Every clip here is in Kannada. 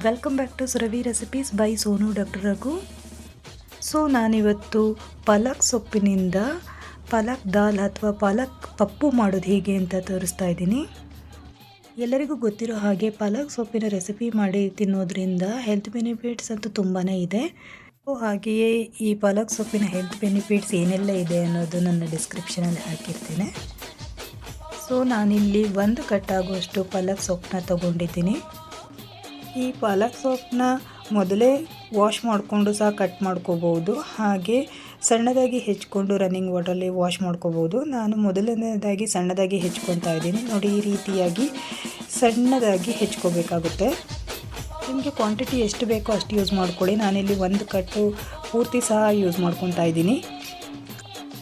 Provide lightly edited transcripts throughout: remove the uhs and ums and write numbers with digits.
Welcome back to Suravi recipes by Sonu doctor Raghu. So ನಾನಿವತ್ತು ಪಾಲಕ್ ಸೊಪ್ಪಿನಿಂದ ಪಾಲಕ್ ದಾಲ್ ಅಥವಾ ಪಾಲಕ್ ಪಪ್ಪು ಮಾಡೋದು ಹೇಗೆ ಅಂತ ತೋರಿಸ್ತಾ ಇದ್ದೀನಿ. ಎಲ್ಲರಿಗೂ ಗೊತ್ತಿರೋ ಹಾಗೆ ಪಾಲಕ್ ಸೊಪ್ಪಿನ ರೆಸಿಪಿ ಮಾಡಿ ತಿನ್ನೋದ್ರಿಂದ ಹೆಲ್ತ್ ಬೆನಿಫಿಟ್ಸ್ ಅಂತೂ ತುಂಬಾ ಇದೆ. ಹಾಗೆಯೇ ಈ ಪಾಲಕ್ ಸೊಪ್ಪಿನ ಹೆಲ್ತ್ ಬೆನಿಫಿಟ್ಸ್ ಏನೆಲ್ಲ ಇದೆ ಅನ್ನೋದು ನನ್ನ ಡಿಸ್ಕ್ರಿಪ್ಷನಲ್ಲಿ ಹಾಕಿರ್ತೇನೆ. ಸೊ ನಾನಿಲ್ಲಿ 1 ಕಟ್ಟಾಗುವಷ್ಟು ಪಾಲಕ್ ಸೊಪ್ಪನ್ನ ತೊಗೊಂಡಿದ್ದೀನಿ. ಈ ಪಾಲಕ್ ಸೊಪ್ಪನ್ನ ಮೊದಲೇ ವಾಶ್ ಮಾಡಿಕೊಂಡು ಸಹ ಕಟ್ ಮಾಡ್ಕೋಬೋದು, ಹಾಗೆ ಸಣ್ಣದಾಗಿ ಹೆಚ್ಕೊಂಡು ರನ್ನಿಂಗ್ ವಾಟರಲ್ಲಿ ವಾಶ್ ಮಾಡ್ಕೋಬೋದು. ನಾನು ಮೊದಲನೇದಾಗಿ ಸಣ್ಣದಾಗಿ ಹೆಚ್ಕೊತಾ ಇದ್ದೀನಿ. ನೋಡಿ, ಈ ರೀತಿಯಾಗಿ ಸಣ್ಣದಾಗಿ ಹೆಚ್ಕೋಬೇಕಾಗುತ್ತೆ. ನಿಮಗೆ ಕ್ವಾಂಟಿಟಿ ಎಷ್ಟು ಬೇಕೋ ಅಷ್ಟು ಯೂಸ್ ಮಾಡ್ಕೊಳ್ಳಿ. ನಾನಿಲ್ಲಿ 1 ಕಟ್ಟು ಪೂರ್ತಿ ಸಹ ಯೂಸ್ ಮಾಡ್ಕೊತಾ ಇದ್ದೀನಿ.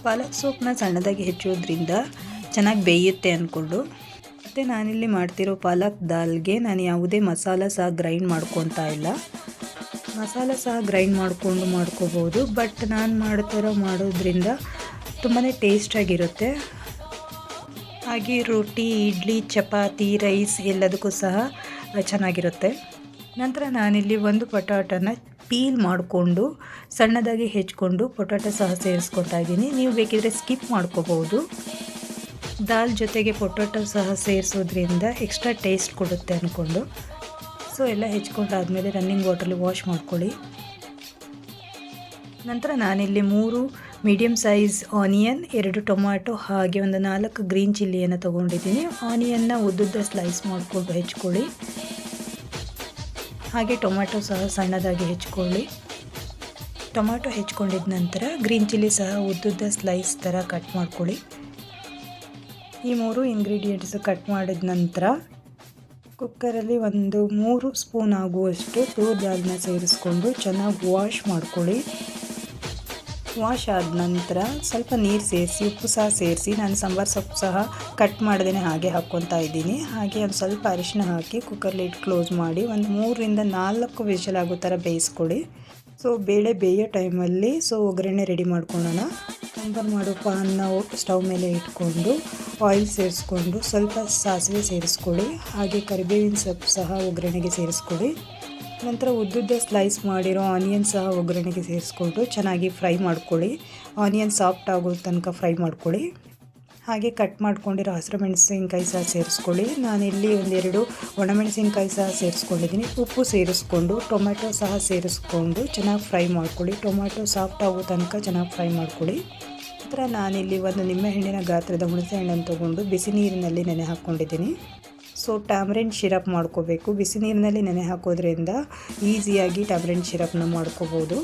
ಪಾಲಕ್ ಸೊಪ್ಪನ್ನ ಸಣ್ಣದಾಗಿ ಹೆಚ್ಚೋದ್ರಿಂದ ಚೆನ್ನಾಗಿ ಬೇಯುತ್ತೆ ಅಂದ್ಕೊಂಡು. ಮತ್ತು ನಾನಿಲ್ಲಿ ಮಾಡ್ತಿರೋ ಪಾಲಕ್ ದಾಲ್ಗೆ ನಾನು ಯಾವುದೇ ಮಸಾಲ ಸಹ ಗ್ರೈಂಡ್ ಮಾಡ್ಕೊತಾ ಇಲ್ಲ. ಮಸಾಲ ಸಹ ಗ್ರೈಂಡ್ ಮಾಡ್ಕೋಬೋದು, ಬಟ್ ನಾನು ಮಾಡೋದ್ರಿಂದ ತುಂಬಾ ಟೇಸ್ಟಾಗಿರುತ್ತೆ. ಹಾಗೆ ರೊಟ್ಟಿ, ಇಡ್ಲಿ, ಚಪಾತಿ, ರೈಸ್ ಎಲ್ಲದಕ್ಕೂ ಸಹ ಚೆನ್ನಾಗಿರುತ್ತೆ. ನಂತರ ನಾನಿಲ್ಲಿ 1 ಪೊಟ್ಯಾಟೋನ ಪೀಲ್ ಮಾಡಿಕೊಂಡು ಸಣ್ಣದಾಗಿ ಹೆಚ್ಕೊಂಡು ಪೊಟ್ಯಾಟೊ ಸಹ ಸೇರಿಸ್ಕೊತಾ ಇದ್ದೀನಿ. ನೀವು ಬೇಕಿದ್ರೆ ಸ್ಕಿಪ್ ಮಾಡ್ಕೋಬೋದು. ದಾಲ್ ಜೊತೆಗೆ ಪೊಟ್ಯಾಟೊ ಸಹ ಸೇರಿಸೋದ್ರಿಂದ ಎಕ್ಸ್ಟ್ರಾ ಟೇಸ್ಟ್ ಕೊಡುತ್ತೆ ಅಂದ್ಕೊಂಡು. ಸೊ ಎಲ್ಲ ಹೆಚ್ಕೊಂಡಾದಮೇಲೆ ರನ್ನಿಂಗ್ ವಾಟರಲ್ಲಿ ವಾಶ್ ಮಾಡ್ಕೊಳ್ಳಿ. ನಂತರ ನಾನಿಲ್ಲಿ 3 ಮೀಡಿಯಮ್ ಸೈಜ್ ಆನಿಯನ್, 2 ಟೊಮ್ಯಾಟೊ ಹಾಗೆ ಒಂದು 4 ಗ್ರೀನ್ ಚಿಲ್ಲಿಯನ್ನು ತೊಗೊಂಡಿದ್ದೀನಿ. ಆನಿಯನ್ನ ಉದ್ದುದ್ದ ಸ್ಲೈಸ್ ಮಾಡಿಕೊಂಡು ಹೆಚ್ಕೊಳ್ಳಿ. ಹಾಗೆ ಟೊಮ್ಯಾಟೊ ಸಹ ಸಣ್ಣದಾಗಿ ಹೆಚ್ಕೊಳ್ಳಿ. ಟೊಮ್ಯಾಟೊ ಹೆಚ್ಕೊಂಡಿದ ನಂತರ ಗ್ರೀನ್ ಚಿಲ್ಲಿ ಸಹ ಉದ್ದುದ್ದ ಸ್ಲೈಸ್ ಥರ ಕಟ್ ಮಾಡ್ಕೊಳ್ಳಿ. ಈ 3 ಇಂಗ್ರೀಡಿಯೆಂಟ್ಸ್ ಕಟ್ ಮಾಡಿದ ನಂತರ ಕುಕ್ಕರಲ್ಲಿ ಒಂದು 3 ಸ್ಪೂನ್ ಆಗುವಷ್ಟು ತೂರ್ ದಾಲ್ನ ಸೇರಿಸ್ಕೊಂಡು ಚೆನ್ನಾಗಿ ವಾಶ್ ಮಾಡ್ಕೊಳ್ಳಿ. ವಾಶ್ ಆದ ನಂತರ ಸ್ವಲ್ಪ ನೀರು ಸೇರಿಸಿ, ಉಪ್ಪು ಸಹ ಸೇರಿಸಿ, ನಾನು ಸಾಂಬಾರು ಸೊಪ್ಪು ಸಹ ಕಟ್ ಮಾಡ್ದೇ ಹಾಗೆ ಹಾಕ್ಕೊತಾ ಇದ್ದೀನಿ. ಹಾಗೆ ಒಂದು ಸ್ವಲ್ಪ ಅರಿಶಿನ ಹಾಕಿ ಕುಕ್ಕರ್ ಲಿಡ್ ಕ್ಲೋಸ್ ಮಾಡಿ ಒಂದು 3 ರಿಂದ 4 ವಿಷಲ್ ಆಗೋ ಥರ ಬೇಯಿಸ್ಕೊಳ್ಳಿ. ಸೊ ಬೇಳೆ ಬೇಯೋ ಟೈಮಲ್ಲಿ ಒಗ್ಗರಣೆ ರೆಡಿ ಮಾಡ್ಕೊಳ್ಳೋಣ. ಸಾಂಬಾರು ಮಾಡೋ ಪಾನ್ನ ಸ್ಟವ್ ಮೇಲೆ ಇಟ್ಕೊಂಡು ಆಯಿಲ್ ಸೇರಿಸ್ಕೊಂಡು ಸ್ವಲ್ಪ ಸಾಸಿವೆ ಸೇರಿಸ್ಕೊಳ್ಳಿ. ಹಾಗೆ ಕರಿಬೇವಿನ ಸೊಪ್ಪು ಸಹ ಒಗ್ಗರಣೆಗೆ ಸೇರಿಸ್ಕೊಳ್ಳಿ. ನಂತರ ಉದ್ದುದ್ದ ಸ್ಲೈಸ್ ಮಾಡಿರೋ ಆನಿಯನ್ ಸಹ ಒಗ್ಗರಣೆಗೆ ಸೇರಿಸ್ಕೊಂಡು ಚೆನ್ನಾಗಿ ಫ್ರೈ ಮಾಡ್ಕೊಳ್ಳಿ. ಆನಿಯನ್ ಸಾಫ್ಟ್ ಆಗೋ ತನಕ ಫ್ರೈ ಮಾಡ್ಕೊಳ್ಳಿ. ಹಾಗೆ ಕಟ್ ಮಾಡ್ಕೊಂಡಿರೋ ಹಸಿರು ಮೆಣಸಿನ್ಕಾಯಿ ಸಹ ಸೇರಿಸ್ಕೊಳ್ಳಿ. ನಾನಿಲ್ಲಿ 2 ಒಣಮೆಣಸಿನ್ಕಾಯಿ ಸಹ ಸೇರಿಸ್ಕೊಂಡಿದ್ದೀನಿ. ಉಪ್ಪು ಸೇರಿಸ್ಕೊಂಡು ಟೊಮ್ಯಾಟೊ ಸಹ ಸೇರಿಸ್ಕೊಂಡು ಚೆನ್ನಾಗಿ ಫ್ರೈ ಮಾಡ್ಕೊಳ್ಳಿ. ಟೊಮ್ಯಾಟೊ ಸಾಫ್ಟ್ ಆಗೋ ತನಕ ಚೆನ್ನಾಗಿ ಫ್ರೈ ಮಾಡ್ಕೊಳ್ಳಿ. ನಂತರ ನಾನಿಲ್ಲಿ 1 ನಿಂಬೆಹಣ್ಣಿನ ಗಾತ್ರದ ಹುಣಸೆ ಹಣ್ಣನ್ನು ತೊಗೊಂಡು ಬಿಸಿ ನೀರಿನಲ್ಲಿ ನೆನೆ ಹಾಕ್ಕೊಂಡಿದ್ದೀನಿ. ಸೊ ಟ್ಯಾಮ್ರಿನ್ ಶಿರಪ್ ಮಾಡ್ಕೋಬೇಕು. ಬಿಸಿ ನೀರಿನಲ್ಲಿ ನೆನೆ ಹಾಕೋದ್ರಿಂದ ಈಸಿಯಾಗಿ ಟ್ಯಾಮ್ರಿನ್ ಶಿರಪ್ನ ಮಾಡ್ಕೋಬೋದು.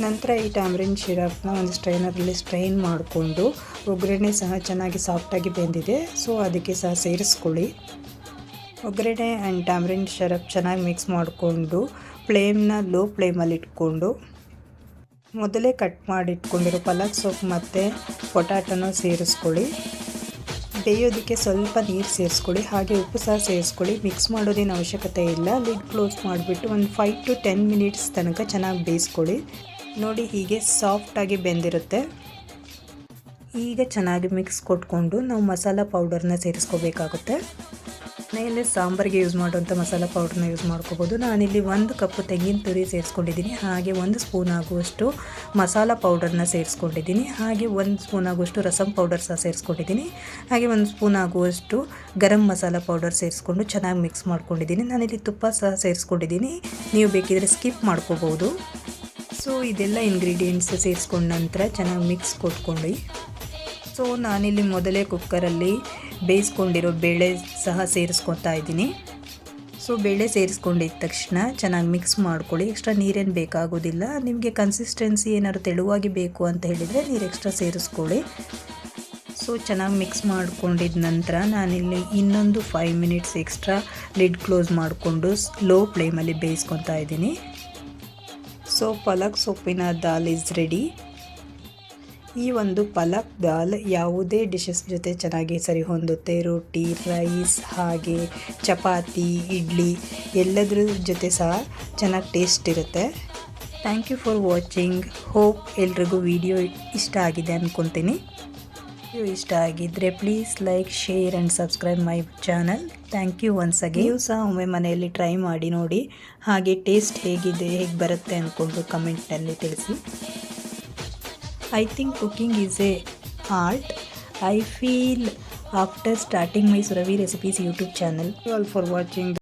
ನಂತರ ಈ ಟ್ಯಾಮ್ರಿನ್ ಶಿರಪ್ನ ಒಂದು ಸ್ಟ್ರೈನರಲ್ಲಿ ಸ್ಟ್ರೈನ್ ಮಾಡಿಕೊಂಡು ಒಗ್ಗರಣೆ ಸಹ ಚೆನ್ನಾಗಿ ಸಾಫ್ಟಾಗಿ ಬೆಂದಿದೆ. ಸೊ ಅದಕ್ಕೆ ಸಹ ಸೇರಿಸ್ಕೊಳ್ಳಿ. ಒಗ್ಗರಣೆ ಆ್ಯಂಡ್ ಟ್ಯಾಮ್ರಿನ್ ಶಿರಪ್ ಚೆನ್ನಾಗಿ ಮಿಕ್ಸ್ ಮಾಡಿಕೊಂಡು ಫ್ಲೇಮ್ನ ಲೋ ಫ್ಲೇಮಲ್ಲಿ ಇಟ್ಕೊಂಡು ಮೊದಲೇ ಕಟ್ ಮಾಡಿಟ್ಕೊಂಡಿರೋ ಪಾಲಕ್ ಸೊಪ್ಪು ಮತ್ತು ಪೊಟ್ಯಾಟೊನ ಸೇರಿಸ್ಕೊಳ್ಳಿ. ಬೇಯೋದಕ್ಕೆ ಸ್ವಲ್ಪ ನೀರು ಸೇರಿಸ್ಕೊಳ್ಳಿ. ಹಾಗೆ ಉಪ್ಪು ಸಹ ಸೇರಿಸ್ಕೊಳ್ಳಿ. ಮಿಕ್ಸ್ ಮಾಡೋದೇನು ಅವಶ್ಯಕತೆ ಇಲ್ಲ. ಲಿಡ್ ಕ್ಲೋಸ್ ಮಾಡಿಬಿಟ್ಟು ಒಂದು 5 to 10 ಮಿನಿಟ್ಸ್ ತನಕ ಚೆನ್ನಾಗಿ ಬೇಯಿಸ್ಕೊಳ್ಳಿ. ನೋಡಿ, ಹೀಗೆ ಸಾಫ್ಟಾಗಿ ಬೆಂದಿರುತ್ತೆ. ಈಗ ಚೆನ್ನಾಗಿ ಮಿಕ್ಸ್ ಕೊಟ್ಕೊಂಡು ನಾವು ಮಸಾಲ ಪೌಡರ್ನ ಸೇರಿಸ್ಕೋಬೇಕಾಗುತ್ತೆ. ಮನೆಯಲ್ಲೇ ಸಾಂಬಾರಿಗೆ ಯೂಸ್ ಮಾಡುವಂಥ ಮಸಾಲ ಪೌಡ್ರನ್ನ ಯೂಸ್ ಮಾಡ್ಕೋಬೋದು. ನಾನಿಲ್ಲಿ 1 ಕಪ್ ತೆಂಗಿನ ತುರಿ ಸೇರಿಸ್ಕೊಂಡಿದ್ದೀನಿ. ಹಾಗೆ 1 ಸ್ಪೂನ್ ಆಗುವಷ್ಟು ಮಸಾಲ ಪೌಡರ್ನ ಸೇರಿಸ್ಕೊಂಡಿದ್ದೀನಿ. ಹಾಗೆ 1 ಸ್ಪೂನ್ ಆಗುವಷ್ಟು ರಸಮ್ ಪೌಡರ್ ಸಹ ಸೇರಿಸ್ಕೊಂಡಿದ್ದೀನಿ. ಹಾಗೆ 1 ಸ್ಪೂನ್ ಆಗುವಷ್ಟು ಗರಂ ಮಸಾಲ ಪೌಡರ್ ಸೇರಿಸ್ಕೊಂಡು ಚೆನ್ನಾಗಿ ಮಿಕ್ಸ್ ಮಾಡ್ಕೊಂಡಿದ್ದೀನಿ. ನಾನಿಲ್ಲಿ ತುಪ್ಪ ಸಹ ಸೇರಿಸ್ಕೊಂಡಿದ್ದೀನಿ. ನೀವು ಬೇಕಿದ್ರೆ ಸ್ಕಿಪ್ ಮಾಡ್ಕೋಬೋದು. ಸೊ ಇದೆಲ್ಲ ಇಂಗ್ರೀಡಿಯೆಂಟ್ಸ್ ಸೇರಿಸ್ಕೊಂಡ ನಂತರ ಚೆನ್ನಾಗಿ ಮಿಕ್ಸ್ ಕೊಟ್ಕೊಂಡು ಸೊ ನಾನಿಲ್ಲಿ ಮೊದಲೇ ಕುಕ್ಕರಲ್ಲಿ ಬೇಯಿಸ್ಕೊಂಡಿರೋ ಬೇಳೆ ಸಹ ಸೇರಿಸ್ಕೊತಾ ಇದ್ದೀನಿ. ಸೊ ಬೇಳೆ ಸೇರಿಸ್ಕೊಂಡಿದ್ದ ತಕ್ಷಣ ಚೆನ್ನಾಗಿ ಮಿಕ್ಸ್ ಮಾಡ್ಕೊಳ್ಳಿ. ಎಕ್ಸ್ಟ್ರಾ ನೀರೇನು ಬೇಕಾಗೋದಿಲ್ಲ. ನಿಮಗೆ ಕನ್ಸಿಸ್ಟೆನ್ಸಿ ಏನಾದ್ರು ತೆಳುವಾಗಿ ಬೇಕು ಅಂತ ಹೇಳಿದರೆ ನೀರು ಎಕ್ಸ್ಟ್ರಾ ಸೇರಿಸ್ಕೊಳ್ಳಿ. ಸೊ ಚೆನ್ನಾಗಿ ಮಿಕ್ಸ್ ಮಾಡ್ಕೊಂಡಿದ್ದ ನಂತರ ನಾನಿಲ್ಲಿ ಇನ್ನೊಂದು 5 ಮಿನಿಟ್ಸ್ ಎಕ್ಸ್ಟ್ರಾ ಲಿಡ್ ಕ್ಲೋಸ್ ಮಾಡಿಕೊಂಡು ಲೋ ಫ್ಲೇಮಲ್ಲಿ ಬೇಯಿಸ್ಕೊತಾ ಇದ್ದೀನಿ. ಸೊ ಪಾಲಕ್ ಸೊಪ್ಪಿನ ದಾಲ್ ಈಸ್ ರೆಡಿ. ಈ ಒಂದು ಪಾಲಕ್ ದಾಲ್ ಯಾವುದೇ ಡಿಶಸ್ ಜೊತೆ ಚೆನ್ನಾಗಿ ಸರಿ ಹೊಂದುತ್ತೆ. ರೊಟ್ಟಿ, ರೈಸ್ ಹಾಗೆ ಚಪಾತಿ, ಇಡ್ಲಿ ಎಲ್ಲದ್ರ ಜೊತೆ ಸಹ ಚೆನ್ನಾಗಿ ಟೇಸ್ಟ್ ಇರುತ್ತೆ. Thank you for watching. Hope ಎಲ್ರಿಗೂ ವಿಡಿಯೋ ಇಷ್ಟ ಆಗಿದೆ ಅಂದ್ಕೊತೀನಿ. ಇಷ್ಟ ಆಗಿದ್ದರೆ please like share and subscribe my channel. Thank you once again. ನೀವು ಸಹ ಒಮ್ಮೆ ಮನೆಯಲ್ಲಿ ಟ್ರೈ ಮಾಡಿ ನೋಡಿ, ಹಾಗೆ ಟೇಸ್ಟ್ ಹೇಗಿದೆ, ಹೇಗೆ ಬರುತ್ತೆ ಅಂದ್ಕೊಂಡು ಕಮೆಂಟ್ನಲ್ಲಿ ತಿಳಿಸಿ. I think cooking is A art. I feel after starting my Suravi Recipes YouTube channel. Thank you all for watching.